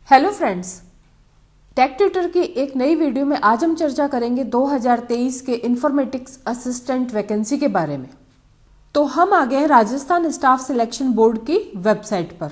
Hello friends, take tutor की एक नई वीडियो में आज हम चर्चा करेंगे 2023 के इन्फॉर्मेटिक्स असिस्टेंट वैकेंसी के बारे में। तो हम आ गए हैं राजस्थान स्टाफ सिलेक्शन बोर्ड की वेबसाइट पर।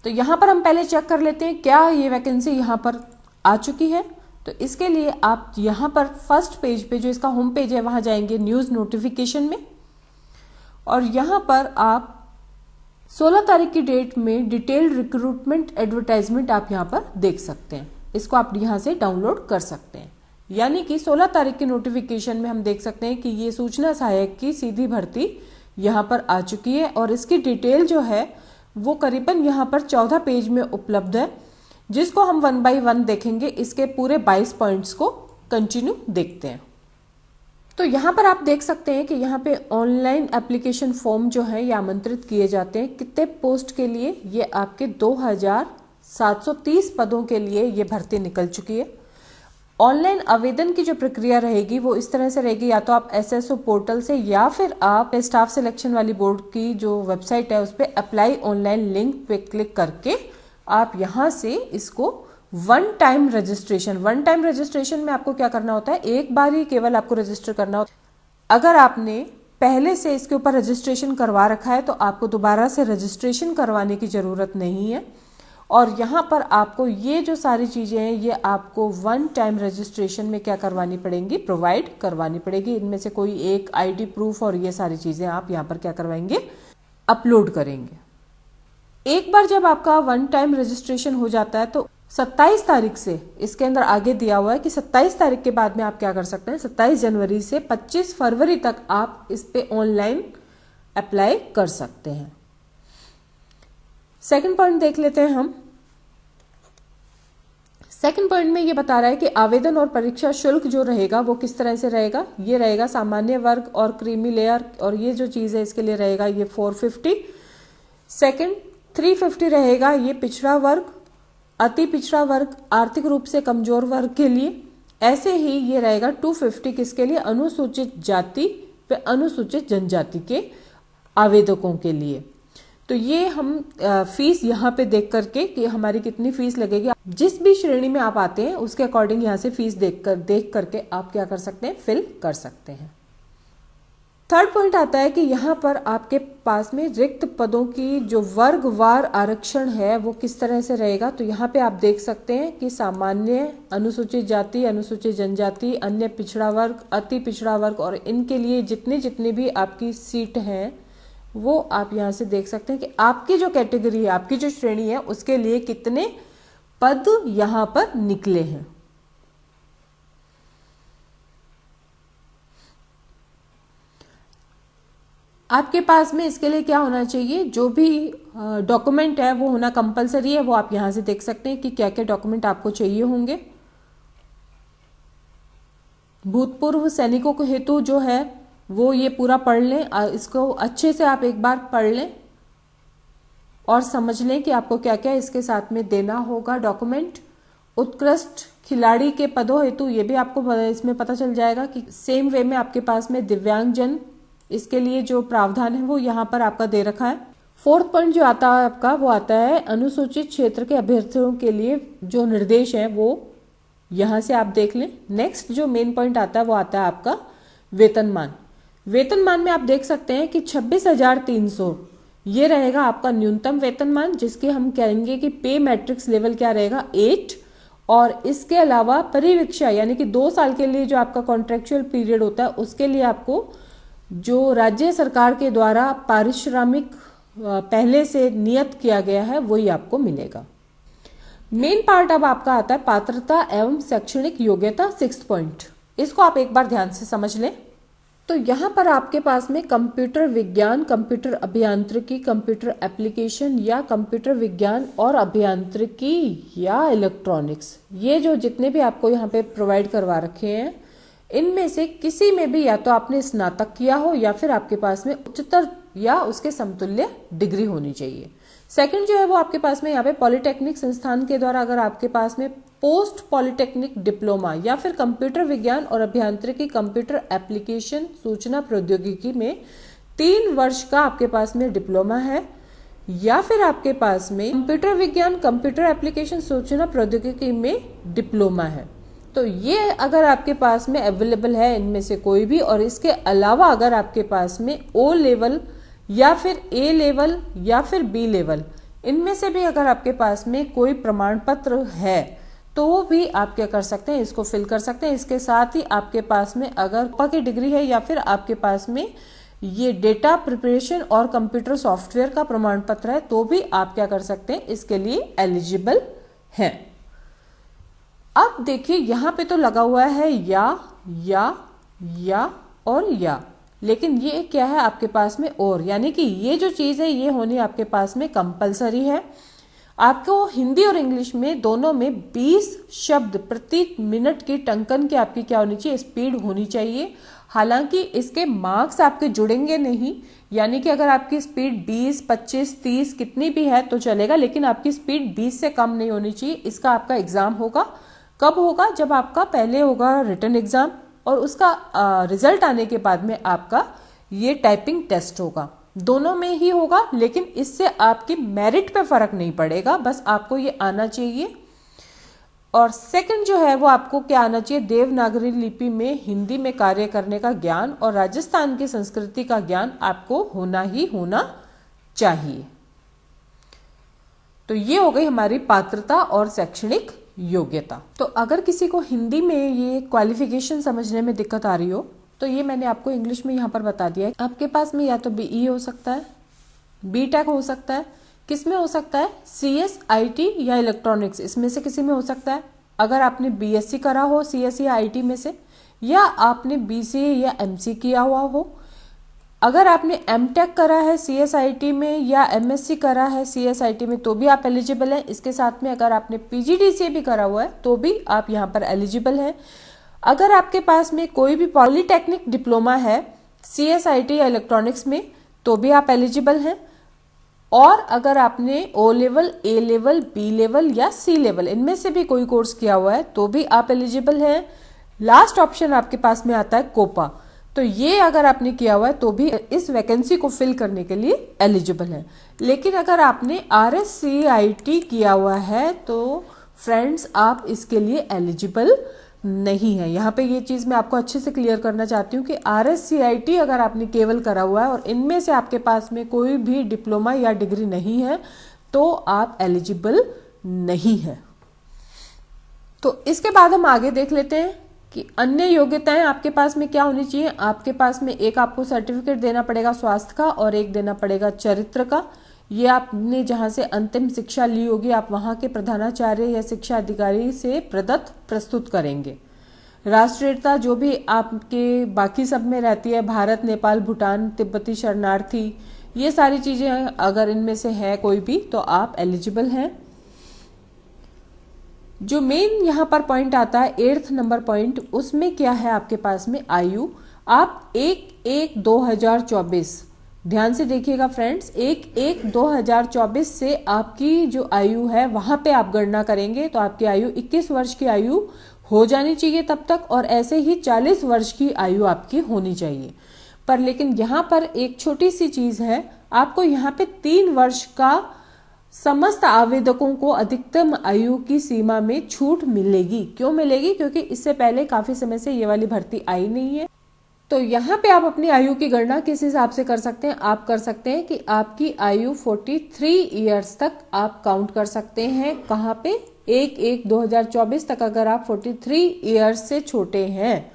तो यहाँ पर हम पहले चेक कर लेते हैं क्या ये वैकेंसी यहाँ पर आ चुकी है। तो इसके लिए आप यहाँ पर फर्स्ट पेज पे जो इसका होम पेज है वहां जाएंगे न्यूज नोटिफिकेशन में, और यहाँ पर आप 16 तारीख की डेट में डिटेल्ड रिक्रूटमेंट एडवर्टाइजमेंट आप यहाँ पर देख सकते हैं। इसको आप यहाँ से डाउनलोड कर सकते हैं। यानी कि 16 तारीख के नोटिफिकेशन में हम देख सकते हैं कि ये सूचना सहायक की सीधी भर्ती यहाँ पर आ चुकी है, और इसकी डिटेल जो है वो करीबन यहाँ पर 14 पेज में उपलब्ध है, जिसको हम 1 बाय 1 देखेंगे। इसके पूरे 22 पॉइंट्स को कंटिन्यू देखते हैं। तो यहाँ पर आप देख सकते हैं कि यहाँ पे ऑनलाइन एप्लीकेशन फॉर्म जो है ये आमंत्रित किए जाते हैं। कितने पोस्ट के लिए? ये आपके 2730 पदों के लिए ये भर्ती निकल चुकी है। ऑनलाइन आवेदन की जो प्रक्रिया रहेगी वो इस तरह से रहेगी, या तो आप एसएसओ पोर्टल से या फिर आप स्टाफ सिलेक्शन वाली बोर्ड की जो वेबसाइट है उस पर अप्लाई ऑनलाइन लिंक पे क्लिक करके आप यहाँ से इसको वन टाइम रजिस्ट्रेशन में आपको क्या करना होता है, एक बार ही केवल आपको रजिस्टर करना होता है। अगर आपने पहले से इसके ऊपर रजिस्ट्रेशन करवा रखा है तो आपको दोबारा से रजिस्ट्रेशन करवाने की जरूरत नहीं है। और यहाँ पर आपको ये जो सारी चीजें हैं ये आपको वन टाइम रजिस्ट्रेशन में क्या करवानी पड़ेंगी, प्रोवाइड करवानी पड़ेगी। इनमें से कोई एक आईडी प्रूफ और ये सारी चीजें आप यहाँ पर क्या करवाएंगे, अपलोड करेंगे। एक बार जब आपका वन टाइम रजिस्ट्रेशन हो जाता है तो 27 तारीख से इसके अंदर आगे दिया हुआ है कि 27 तारीख के बाद में आप क्या कर सकते हैं, 27 जनवरी से 25 फरवरी तक आप इस पे ऑनलाइन अप्लाई कर सकते हैं। सेकंड पॉइंट देख लेते हैं हम। सेकंड पॉइंट में ये बता रहा है कि आवेदन और परीक्षा शुल्क जो रहेगा वो किस तरह से रहेगा। ये रहेगा सामान्य वर्ग और क्रीमी लेयर, और ये जो चीज है इसके लिए रहेगा ये 450। सेकंड 350 रहेगा ये पिछड़ा वर्ग, अति पिछड़ा वर्ग, आर्थिक रूप से कमजोर वर्ग के लिए। ऐसे ही ये रहेगा 250 किसके लिए, अनुसूचित जाति व अनुसूचित जनजाति के आवेदकों के लिए। तो ये हम फीस यहाँ पे देख करके कि हमारी कितनी फीस लगेगी, जिस भी श्रेणी में आप आते हैं उसके अकॉर्डिंग यहाँ से फीस देख करके आप क्या कर सकते हैं, फिल कर सकते हैं। थर्ड पॉइंट आता है कि यहाँ पर आपके पास में रिक्त पदों की जो वर्गवार आरक्षण है वो किस तरह से रहेगा। तो यहाँ पे आप देख सकते हैं कि सामान्य, अनुसूचित जाति, अनुसूचित जनजाति, अन्य पिछड़ा वर्ग, अति पिछड़ा वर्ग, और इनके लिए जितनी भी आपकी सीट हैं वो आप यहाँ से देख सकते हैं कि आपकी जो कैटेगरी है, आपकी जो श्रेणी है उसके लिए कितने पद यहाँ पर निकले हैं। आपके पास में इसके लिए क्या होना चाहिए, जो भी डॉक्यूमेंट है वो होना कंपलसरी है। वो आप यहां से देख सकते हैं कि क्या क्या डॉक्यूमेंट आपको चाहिए होंगे। भूतपूर्व सैनिकों के हेतु जो है वो ये पूरा पढ़ लें, इसको अच्छे से आप एक बार पढ़ लें और समझ लें कि आपको क्या क्या इसके साथ में देना होगा डॉक्यूमेंट। उत्कृष्ट खिलाड़ी के पदों हेतु ये भी आपको इसमें पता चल जाएगा कि सेम वे में आपके पास में दिव्यांगजन, इसके लिए जो प्रावधान है वो यहाँ पर आपका दे रखा है। फोर्थ पॉइंट जो आता है आपका वो आता है अनुसूचित क्षेत्र के अभ्यर्थियों के लिए जो निर्देश है वो यहाँ से आप देख लें। नेक्स्ट जो मेन पॉइंट आता है वो आता है आपका वेतनमान। वेतनमान में आप देख सकते हैं कि 26,300 ये रहेगा आपका न्यूनतम वेतनमान, जिसके हम कहेंगे कि पे मैट्रिक्स लेवल क्या रहेगा, 8। और इसके अलावा परिवीक्षा यानी कि 2 साल के लिए जो आपका कॉन्ट्रेक्चुअल पीरियड होता है उसके लिए आपको जो राज्य सरकार के द्वारा पारिश्रमिक पहले से नियत किया गया है वही आपको मिलेगा। मेन पार्ट अब आपका आता है पात्रता एवं शैक्षणिक योग्यता, 6th पॉइंट। इसको आप एक बार ध्यान से समझ लें। तो यहाँ पर आपके पास में कंप्यूटर विज्ञान, कंप्यूटर अभियांत्रिकी, कंप्यूटर एप्लीकेशन या कंप्यूटर विज्ञान और अभियांत्रिकी या इलेक्ट्रॉनिक्स, ये जो जितने भी आपको यहाँ पे प्रोवाइड करवा रखे हैं इनमें से किसी में भी या तो आपने स्नातक किया हो या फिर आपके पास में उच्चतर या उसके समतुल्य डिग्री होनी चाहिए। सेकंड जो है वो आपके पास में यहाँ पे पॉलिटेक्निक संस्थान के द्वारा अगर आपके पास में पोस्ट पॉलिटेक्निक डिप्लोमा या फिर कंप्यूटर विज्ञान और अभियांत्रिकी, कंप्यूटर एप्लीकेशन, सूचना प्रौद्योगिकी में 3 वर्ष का आपके पास में डिप्लोमा है, या फिर आपके पास में कंप्यूटर विज्ञान, कंप्यूटर एप्लीकेशन, सूचना प्रौद्योगिकी में डिप्लोमा है। तो ये अगर आपके पास में अवेलेबल है इनमें से कोई भी, और इसके अलावा अगर आपके पास में ओ लेवल या फिर ए लेवल या फिर बी लेवल, इनमें से भी अगर आपके पास में कोई प्रमाण पत्र है तो वो भी आप क्या कर सकते हैं, इसको फिल कर सकते हैं। इसके साथ ही आपके पास में अगर की डिग्री है या फिर आपके पास में ये डेटा प्रिपरेशन और कंप्यूटर सॉफ्टवेयर का प्रमाण पत्र है तो भी आप क्या कर सकते हैं, इसके लिए एलिजिबल हैं। अब देखिए यहां पे तो लगा हुआ है या और या, लेकिन ये क्या है आपके पास में और, यानी कि ये जो चीज है ये होनी आपके पास में कंपलसरी है। आपको हिंदी और इंग्लिश में दोनों में 20 शब्द प्रति मिनट की टंकन की आपकी क्या होनी चाहिए, स्पीड होनी चाहिए। हालांकि इसके मार्क्स आपके जुड़ेंगे नहीं, यानी कि अगर आपकी स्पीड 20, 25, 30 कितनी भी है तो चलेगा, लेकिन आपकी स्पीड 20 से कम नहीं होनी चाहिए। इसका आपका एग्जाम होगा, कब होगा, जब आपका पहले होगा रिटन एग्जाम और उसका रिजल्ट आने के बाद में आपका ये टाइपिंग टेस्ट होगा। दोनों में ही होगा, लेकिन इससे आपकी मेरिट पे फर्क नहीं पड़ेगा, बस आपको ये आना चाहिए। और सेकंड जो है वो आपको क्या आना चाहिए, देवनागरी लिपि में हिंदी में कार्य करने का ज्ञान और राजस्थान की संस्कृति का ज्ञान आपको होना ही होना चाहिए। तो ये हो गई हमारी पात्रता और शैक्षणिक योग्यता। तो अगर किसी को हिंदी में ये क्वालिफिकेशन समझने में दिक्कत आ रही हो तो ये मैंने आपको इंग्लिश में यहाँ पर बता दिया है। आपके पास में या तो बीई हो सकता है, बीटेक हो सकता है, किस में हो सकता है, सीएस, आईटी या इलेक्ट्रॉनिक्स, इसमें से किसी में हो सकता है। अगर आपने बीएससी करा हो सीएस या आईटी में से, या आपने बीसीए या एमसी किया हुआ हो। अगर आपने एमटेक करा है सीएसआईटी में या एमएससी करा है सीएसआईटी में तो भी आप एलिजिबल हैं। इसके साथ में अगर आपने पीजीडीसीए भी करा हुआ है तो भी आप यहाँ पर एलिजिबल हैं। अगर आपके पास में कोई भी पॉलीटेक्निक डिप्लोमा है सीएसआईटी या इलेक्ट्रॉनिक्स में तो भी आप एलिजिबल हैं। और अगर आपने ओ लेवल, ए लेवल, बी लेवल या सी लेवल इनमें से भी कोई कोर्स किया हुआ है तो भी आप एलिजिबल हैं। लास्ट ऑप्शन आपके पास में आता है कोपा, तो ये अगर आपने किया हुआ है तो भी इस वैकेंसी को फिल करने के लिए एलिजिबल है। लेकिन अगर आपने आरएससीआईटी किया हुआ है तो फ्रेंड्स आप इसके लिए एलिजिबल नहीं है। यहाँ पे ये चीज मैं आपको अच्छे से क्लियर करना चाहती हूँ कि आरएससीआईटी अगर आपने केवल करा हुआ है और इनमें से आपके पास में कोई भी डिप्लोमा या डिग्री नहीं है तो आप एलिजिबल नहीं है। तो इसके बाद हम आगे देख लेते हैं कि अन्य योग्यताएं आपके पास में क्या होनी चाहिए। आपके पास में एक आपको सर्टिफिकेट देना पड़ेगा स्वास्थ्य का और एक देना पड़ेगा चरित्र का। ये आपने जहां से अंतिम शिक्षा ली होगी आप वहां के प्रधानाचार्य या शिक्षा अधिकारी से प्रदत्त प्रस्तुत करेंगे। राष्ट्रीयता जो भी आपके बाकी सब में रहती है, भारत, नेपाल, भूटान, तिब्बती शरणार्थी, ये सारी चीजें अगर इनमें से है कोई भी तो आप एलिजिबल हैं। जो मेन यहाँ पर पॉइंट आता है 8th नंबर पॉइंट, उसमें क्या है आपके पास में आयु। आप 1/1/2024 ध्यान से देखिएगा फ्रेंड्स, 1/1/2024 से आपकी जो आयु है वहां पे आप गणना करेंगे तो आपकी आयु 21 वर्ष की आयु हो जानी चाहिए तब तक, और ऐसे ही 40 वर्ष की आयु आपकी होनी चाहिए। पर लेकिन यहाँ पर एक छोटी सी चीज है, आपको यहाँ पे 3 वर्ष का समस्त आवेदकों को अधिकतम आयु की सीमा में छूट मिलेगी। क्यों मिलेगी? क्योंकि इससे पहले काफी समय से ये वाली भर्ती आई नहीं है। तो यहाँ पे आप अपनी आयु की गणना किस हिसाब से कर सकते हैं, आप कर सकते हैं कि आपकी आयु 43 ईयर्स तक आप काउंट कर सकते हैं। कहाँ पे? 1/1/2024 तक अगर आप 43 ईयर्स से छोटे हैं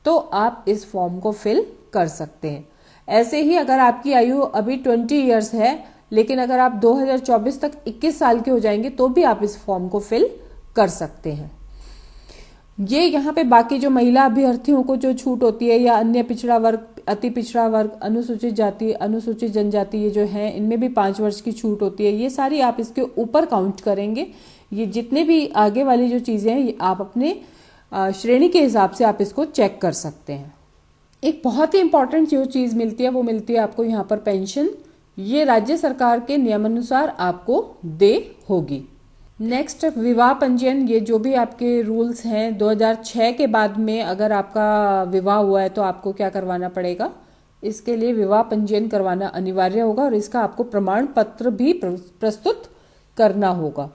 तो आप इस फॉर्म को फिल कर सकते हैं। ऐसे ही अगर आपकी आयु अभी 20 ईयर्स है लेकिन अगर आप 2024 तक 21 साल के हो जाएंगे तो भी आप इस फॉर्म को फिल कर सकते हैं। ये यहाँ पे बाकी जो महिला अभ्यर्थियों को जो छूट होती है या अन्य पिछड़ा वर्ग, अति पिछड़ा वर्ग, अनुसूचित जाति, अनुसूचित जनजाति, ये जो है इनमें भी 5 वर्ष की छूट होती है। ये सारी आप इसके ऊपर काउंट करेंगे। ये जितने भी आगे वाली जो चीजें हैं ये आप अपने श्रेणी के हिसाब से आप इसको चेक कर सकते हैं। एक बहुत ही इंपॉर्टेंट जो चीज मिलती है वो मिलती है आपको यहाँ पर पेंशन। ये राज्य सरकार के नियमानुसार आपको दे होगी। नेक्स्ट, विवाह पंजीयन। ये जो भी आपके रूल्स हैं 2006 के बाद में अगर आपका विवाह हुआ है तो आपको क्या करवाना पड़ेगा, इसके लिए विवाह पंजीयन करवाना अनिवार्य होगा और इसका आपको प्रमाण पत्र भी प्रस्तुत करना होगा।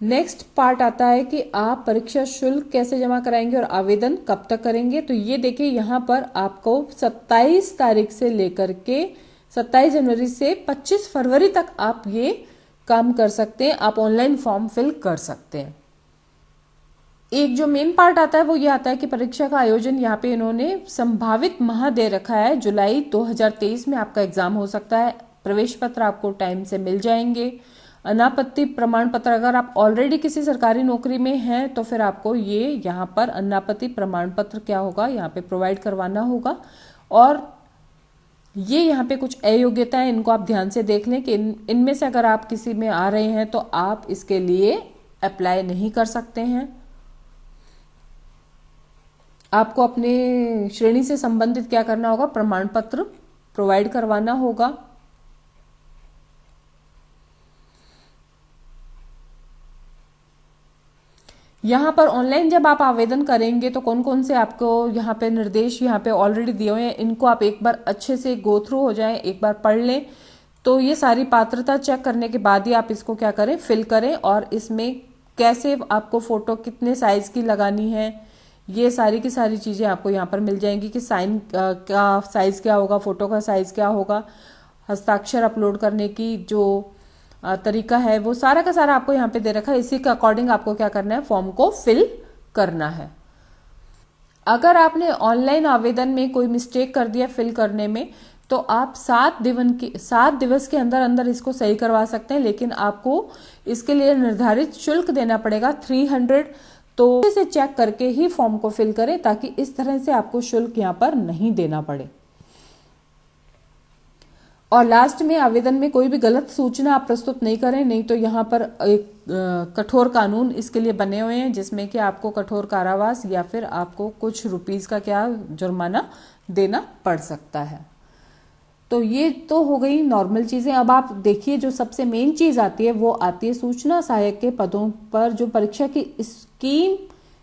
नेक्स्ट पार्ट आता है कि आप परीक्षा शुल्क कैसे जमा कराएंगे और आवेदन कब तक करेंगे। तो ये देखिए यहाँ पर आपको 27 तारीख से लेकर के 27 जनवरी से 25 फरवरी तक आप ये काम कर सकते हैं। आप ऑनलाइन फॉर्म फिल कर सकते हैं। एक जो मेन पार्ट आता है वो ये आता है कि परीक्षा का आयोजन यहाँ पे इन्होंने संभावित माह दे रखा है। जुलाई 2023 में आपका एग्जाम हो सकता है। प्रवेश पत्र आपको टाइम से मिल जाएंगे। अनापत्ति प्रमाण पत्र, अगर आप ऑलरेडी किसी सरकारी नौकरी में हैं तो फिर आपको ये यहाँ पर अनापत्ति प्रमाण पत्र क्या होगा, यहाँ पे प्रोवाइड करवाना होगा। और ये यहाँ पे कुछ अयोग्यता है, इनको आप ध्यान से देख लें कि इनमें से अगर आप किसी में आ रहे हैं तो आप इसके लिए अप्लाई नहीं कर सकते हैं। आपको अपने श्रेणी से संबंधित क्या करना होगा, प्रमाण पत्र प्रोवाइड करवाना होगा। यहाँ पर ऑनलाइन जब आप आवेदन करेंगे तो कौन कौन से आपको यहाँ पे निर्देश यहाँ पे ऑलरेडी दिए हुए हैं, इनको आप एक बार अच्छे से गो थ्रू हो जाएं, एक बार पढ़ लें। तो ये सारी पात्रता चेक करने के बाद ही आप इसको क्या करें, फिल करें। और इसमें कैसे आपको फोटो कितने साइज की लगानी है, ये सारी की सारी चीजें आपको यहाँ पर मिल जाएंगी कि साइन का साइज क्या होगा, फोटो का साइज क्या होगा, हस्ताक्षर अपलोड करने की जो तरीका है वो सारा का सारा आपको यहाँ पे दे रखा है। इसी के अकॉर्डिंग आपको क्या करना है, फॉर्म को फिल करना है। अगर आपने ऑनलाइन आवेदन में कोई मिस्टेक कर दिया फिल करने में तो आप 7 दिवस के अंदर अंदर इसको सही करवा सकते हैं, लेकिन आपको इसके लिए निर्धारित शुल्क देना पड़ेगा 300। तो इसे चेक करके ही फॉर्म को फिल करें ताकि इस तरह से आपको शुल्क यहाँ पर नहीं देना पड़े। और लास्ट में आवेदन में कोई भी गलत सूचना आप प्रस्तुत नहीं करें, नहीं तो यहाँ पर एक कठोर कानून इसके लिए बने हुए हैं जिसमें कि आपको कठोर कारावास या फिर आपको कुछ रुपीस का क्या जुर्माना देना पड़ सकता है। तो ये तो हो गई नॉर्मल चीजें। अब आप देखिए जो सबसे मेन चीज आती है वो आती है सूचना सहायक के पदों पर जो परीक्षा की स्कीम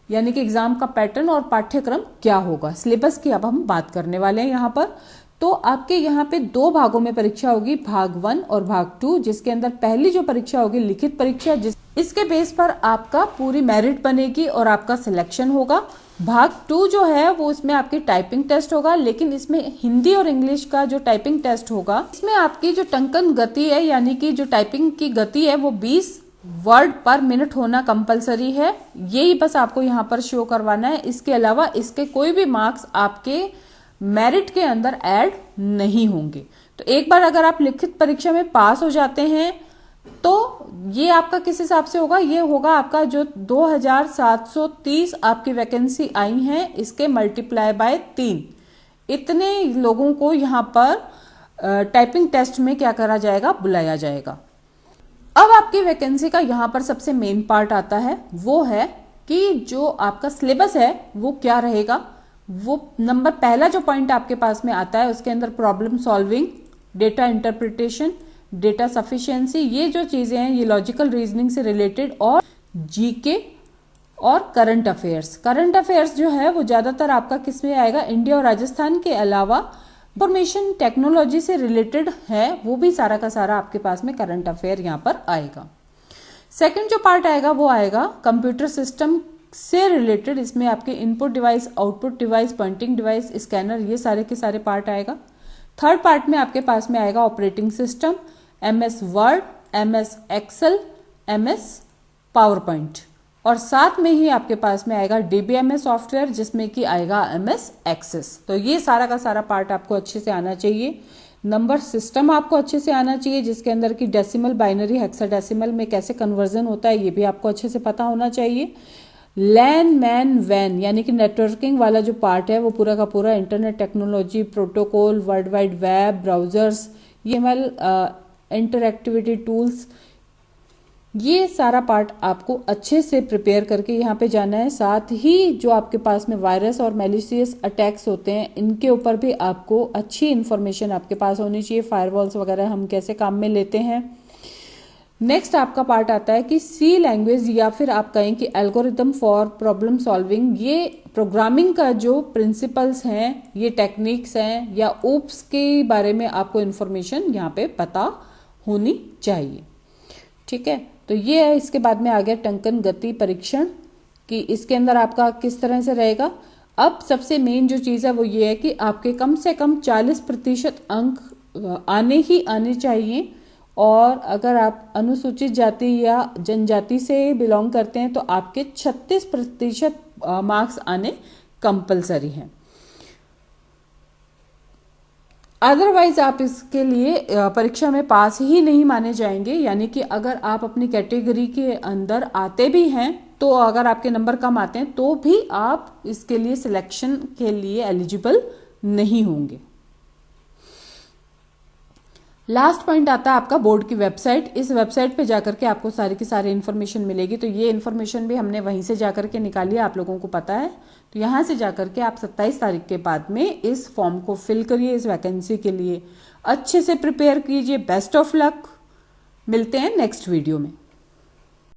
यानी कि एग्जाम का पैटर्न और पाठ्यक्रम क्या होगा, सिलेबस की अब हम बात करने वाले हैं यहाँ पर। तो आपके यहाँ पे 2 भागों में परीक्षा होगी, भाग 1 और भाग 2, जिसके अंदर पहली जो परीक्षा होगी लिखित परीक्षा, इसके बेस पर आपका पूरी मेरिट बनेगी और आपका सिलेक्शन होगा। भाग 2 जो है वो इसमें आपकी टाइपिंग टेस्ट होगा, लेकिन इसमें हिंदी और इंग्लिश का जो टाइपिंग टेस्ट होगा इसमें आपकी जो टंकन गति है यानी कि जो टाइपिंग की गति है वो 20 वर्ड पर मिनट होना कंपलसरी है। यही बस आपको यहाँ पर शो करवाना है। इसके अलावा इसके कोई भी मार्क्स आपके मेरिट के अंदर ऐड नहीं होंगे। तो एक बार अगर आप लिखित परीक्षा में पास हो जाते हैं तो ये आपका किस हिसाब से होगा, ये होगा आपका जो 2730 आपकी वैकेंसी आई हैं इसके मल्टीप्लाई बाय 3, इतने लोगों को यहाँ पर टाइपिंग टेस्ट में क्या करा जाएगा, बुलाया जाएगा। अब आपकी वैकेंसी का यहाँ पर सबसे मेन पार्ट आता है, वो है कि जो आपका सिलेबस है वो क्या रहेगा। वो नंबर पहला जो पॉइंट आपके पास में आता है उसके अंदर problem solving, data interpretation, data sufficiency, ये जो चीजें हैं ये लॉजिकल रीजनिंग से रिलेटेड, और जीके और करंट अफेयर्स। करंट अफेयर्स जो है वो ज्यादातर आपका किस में आएगा, इंडिया और राजस्थान के अलावा इंफॉर्मेशन टेक्नोलॉजी से रिलेटेड है, वो भी सारा का सारा आपके पास में करंट अफेयर यहाँ पर आएगा। सेकंड जो पार्ट आएगा वो आएगा कंप्यूटर सिस्टम से रिलेटेड। इसमें आपके input device, output device, pointing device, scanner, ये सारे के सारे पार्ट आएगा। थर्ड पार्ट में आपके पास में आएगा operating system, MS Word, MS Excel, MS PowerPoint, और साथ में ही आपके पास में आएगा DBMS सॉफ्टवेयर जिसमें कि आएगा MS एक्सेस। तो ये सारा का सारा पार्ट आपको अच्छे से आना चाहिए। नंबर सिस्टम आपको अच्छे से आना चाहिए जिसके अंदर की डेसिमल, बाइनरी, हेक्साडेसिमल में कैसे कन्वर्जन होता है ये भी आपको अच्छे से पता होना चाहिए। लैन मैन वैन यानी कि नेटवर्किंग वाला जो पार्ट है वो पूरा का पूरा internet technology, protocol, world wide web, browsers, email, interactivity tools, ये सारा पार्ट आपको अच्छे से प्रिपेयर करके यहाँ पे जाना है। साथ ही जो आपके पास में वायरस और मैलिशियस अटैक्स होते हैं इनके ऊपर भी आपको अच्छी इंफॉर्मेशन आपके पास होनी चाहिए। फायरवॉल्स वगैरह हम कैसे काम में लेते हैं, नेक्स्ट आपका पार्ट आता है कि सी लैंग्वेज या फिर आप कहें कि एल्गोरिथम फॉर प्रॉब्लम सॉल्विंग, ये प्रोग्रामिंग का जो प्रिंसिपल्स हैं, ये टेक्निक्स हैं या ओप्स के बारे में आपको इन्फॉर्मेशन यहाँ पे पता होनी चाहिए। ठीक है, तो ये है। इसके बाद में आ गया टंकन गति परीक्षण कि इसके अंदर आपका किस तरह से रहेगा। अब सबसे मेन जो चीज़ है वो ये है कि आपके कम से कम 40% अंक आने ही आने चाहिए, और अगर आप अनुसूचित जाति या जनजाति से बिलोंग करते हैं तो आपके 36% मार्क्स आने कंपलसरी हैं। अदरवाइज आप इसके लिए परीक्षा में पास ही नहीं माने जाएंगे। यानी कि अगर आप अपनी कैटेगरी के अंदर आते भी हैं तो अगर आपके नंबर कम आते हैं तो भी आप इसके लिए सिलेक्शन के लिए एलिजिबल नहीं होंगे। लास्ट पॉइंट आता है आपका बोर्ड की वेबसाइट। इस वेबसाइट पे जाकर के आपको सारी की सारी इन्फॉर्मेशन मिलेगी। तो ये इन्फॉर्मेशन भी हमने वहीं से जाकर के निकाली है, आप लोगों को पता है। तो यहाँ से जाकर के आप 27 तारीख के बाद में इस फॉर्म को फिल करिए। इस वैकेंसी के लिए अच्छे से प्रिपेयर कीजिए। Best of luck. मिलते हैं नेक्स्ट वीडियो में।